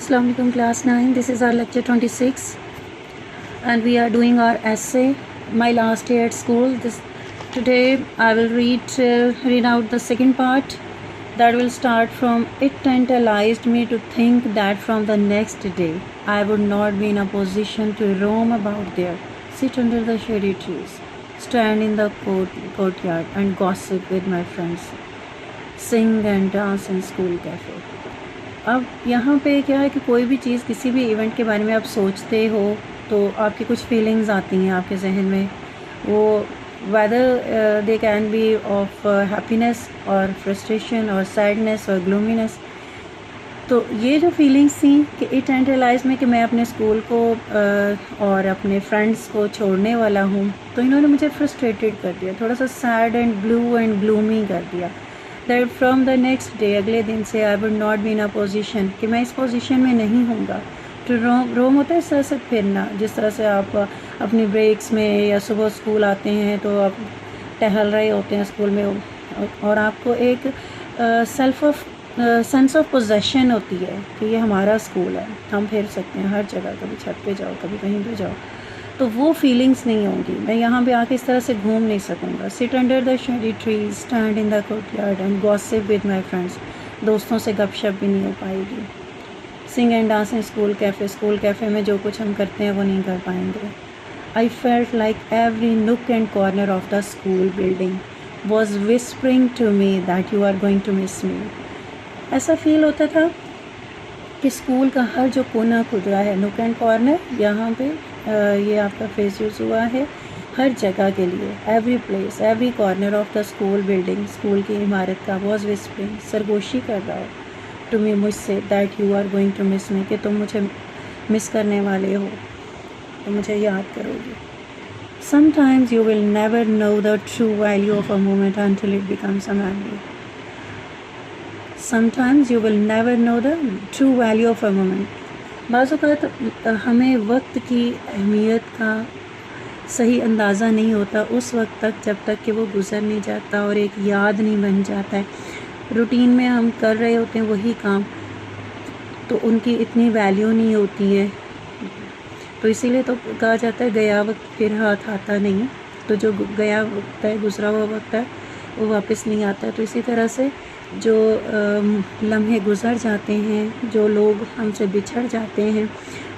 Assalamu alaikum class 9. This is our lecture 26 and we are doing our essay my last day at school. Today I will read out the second part that will start from it tantalized me to think that from the next day I would not be in a position to roam about there, sit under the shady trees, stand in the courtyard and gossip with my friends, sing and dance in school cafe. अब यहाँ पे क्या है कि कोई भी चीज़ किसी भी इवेंट के बारे में आप सोचते हो तो आपकी कुछ फीलिंग्स आती हैं आपके जहन में, वो whether they can be of happiness और फ्रस्ट्रेशन और सैडनेस और ग्लूमीनेस। तो ये जो फीलिंग्स थी कि इट एंड रियलाइज में कि मैं अपने स्कूल को और अपने फ्रेंड्स को छोड़ने वाला हूँ, तो इन्होंने मुझे फ्रस्ट्रेटेड कर दिया, थोड़ा सा sad and blue and gloomy कर दिया। That from the next day, अगले दिन से I would not be in a position, कि मैं इस पोजिशन में नहीं हूँगा टू रोम होता है इस तरह से फिरना, जिस तरह से आप अपनी ब्रेक्स में या सुबह स्कूल आते हैं तो आप टहल रहे होते हैं स्कूल में और आपको एक सेंस ऑफ पोजेशन होती है कि ये हमारा स्कूल है, हम फिर सकते हैं हर जगह, कभी छत पे जाओ कभी कहीं पे जाओ, तो वो फीलिंग्स नहीं होंगी। मैं यहाँ पे आके इस तरह से घूम नहीं सकूँगा। Sit under the shady trees, stand in the courtyard and gossip with my friends, दोस्तों से गपशप भी नहीं हो पाएगी। Sing and dance in school cafe में जो कुछ हम करते हैं वो नहीं कर पाएंगे। I felt like every nook and corner of the school building was whispering to me that you are going to miss me. ऐसा फील होता था कि स्कूल का हर जो कोना खुदरा है, नुक एंड कॉर्नर, यहाँ पे ये आपका फ्रेज यूज़ हुआ है हर जगह के लिए, every place every corner of the school building, school की इमारत का वॉज विस्परिंग, सरगोशी कर रहा है टू मी, मुझसे, that you are going to miss me, कि तुम मुझे मिस करने वाले हो, तो मुझे याद करोगे। Sometimes you will never know the true value of a moment until it becomes a memory. Sometimes you will never know the true value of a moment. बाज़ औक़ात हमें वक्त की अहमियत का सही अंदाज़ा नहीं होता उस वक्त तक जब तक कि वो गुज़र नहीं जाता और एक याद नहीं बन जाता है। रूटीन में हम कर रहे होते हैं वही काम, तो उनकी इतनी वैल्यू नहीं होती है। तो इसीलिए तो कहा जाता है गया वक्त फिर हाथ आता नहीं, तो जो गया वक्त है, गुज़रा हुआ वक्त है, वो वापस नहीं आता। तो इसी तरह से जो लम्हे गुज़र जाते हैं, जो लोग हमसे बिछड़ जाते हैं,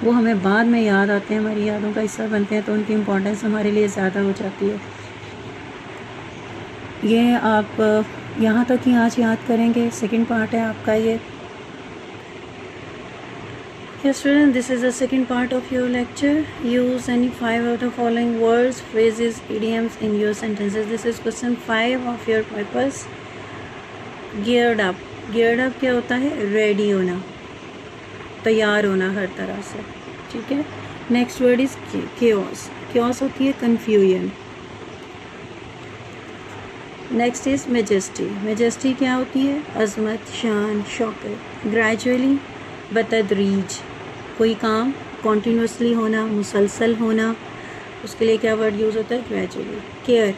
वो हमें बाद में याद आते हैं, हमारी यादों का हिस्सा बनते हैं, तो उनकी इम्पोर्टेंस हमारे लिए ज़्यादा हो जाती है। ये आप यहाँ तक ही आज याद करेंगे। सेकंड पार्ट है आपका ये। Yes student, this is the second part of your lecture. Use any 5 of the following words, phrases, idioms in your sentences. This is question 5 of your purpose. Geared up. Geared up क्या होता है? Ready होना, तैयार होना हर तरह से, ठीक है। Next word is chaos. chaos होती है confusion. Next is majesty. Majesty क्या होती है? अजमत, शान, शौकत। ग्रेजुअली, बतदरीज, कोई काम कॉन्टीन्यूसली होना, मुसलसल होना, उसके लिए क्या वर्ड यूज़ होता है? ग्रेजुअली। केयर.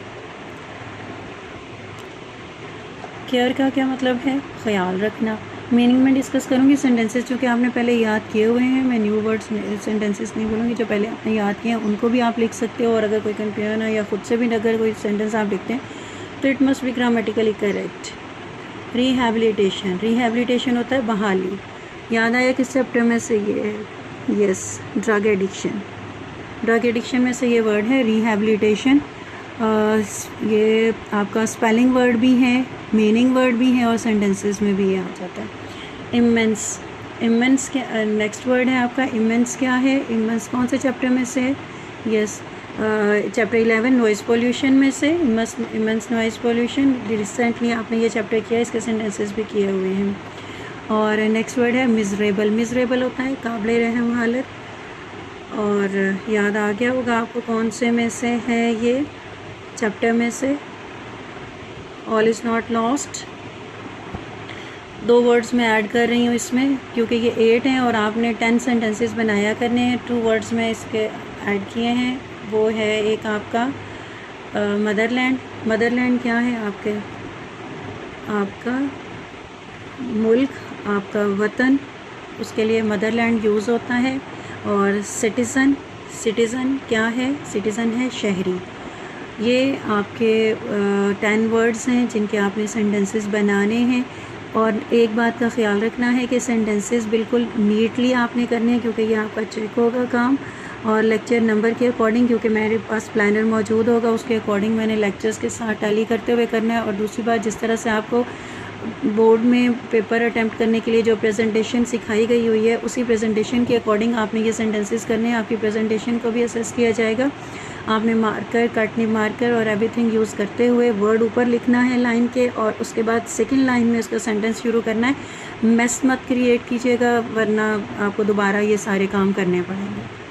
केयर का क्या मतलब है? ख्याल रखना। मीनिंग में डिस्कस करूँगी, सेंटेंसेस जो कि आपने पहले याद किए हुए हैं, मैं न्यू वर्ड्स सेंटेंसेस नहीं बोलूँगी, जो पहले आपने याद किए हैं उनको भी आप लिख सकते हो। और अगर कोई कन्फ्यूजन है या खुद से भी अगर कोई सेंटेंस आप लिखते हैं तो it must be grammatically correct. Rehabilitation. Rehabilitation होता है बहाली। याद आया किस चैप्टर में से ये है? Yes, drug addiction. Drug addiction में से ये वर्ड है रिहैबिलिटेशन। ये आपका स्पेलिंग वर्ड भी है, मीनिंग वर्ड भी है और सेंटेंसेस में भी ये आ जाता है। इमेंस. इमेंस क्या नेक्स्ट वर्ड है आपका? इमेंस क्या है? इमेंस कौन से चैप्टर में से है? यस, चैप्टर 11 नॉइज़ पोल्यूशन में से। इमेंस नॉइज़ पोल्यूशन, रिसेंटली आपने ये चैप्टर किया, इसके सेंटेंसेस भी किए हुए हैं। और नेक्स्ट वर्ड है मिजरेबल. मिजरेबल होता है काबिल रहम हालत। और याद आ गया होगा आपको कौन से में से है ये चैप्टर में से? All is not lost. 2 words मैं ऐड कर रही हूँ इसमें क्योंकि ये 8 हैं और आपने 10 सेंटेंसेस बनाया करने हैं। 2 वर्ड्स में इसके ऐड किए हैं, वो है एक आपका मदरलैंड. मदरलैंड क्या है? आपका मुल्क, आपका वतन, उसके लिए मदरलैंड यूज़ होता है। और सिटीज़न, सिटीज़न क्या है? सिटीज़न है शहरी। ये आपके 10 वर्ड्स हैं जिनके आपने सेंटेंसेस बनाने हैं। और एक बात का ख्याल रखना है कि सेंटेंसेस बिल्कुल नीटली आपने करने हैं, क्योंकि ये आपका चेक होगा काम। और लेक्चर नंबर के अकॉर्डिंग, क्योंकि मेरे पास प्लानर मौजूद होगा, उसके अकॉर्डिंग मैंने लेक्चर्स के साथ टैली करते हुए करना है। और दूसरी बात, जिस तरह से आपको बोर्ड में पेपर अटैम्प्ट करने के लिए जो प्रेजेंटेशन सिखाई गई हुई है, उसी प्रेजेंटेशन के अकॉर्डिंग आपने ये सेंटेंसेस करने हैं। आपकी प्रेजेंटेशन को भी असेस किया जाएगा। आपने मार्कर, कटनी मार्कर और एवरीथिंग यूज़ करते हुए वर्ड ऊपर लिखना है लाइन के, और उसके बाद सेकंड लाइन में उसका सेंटेंस शुरू करना है। मेस मत क्रिएट कीजिएगा, वरना आपको दोबारा ये सारे काम करने पड़ेंगे।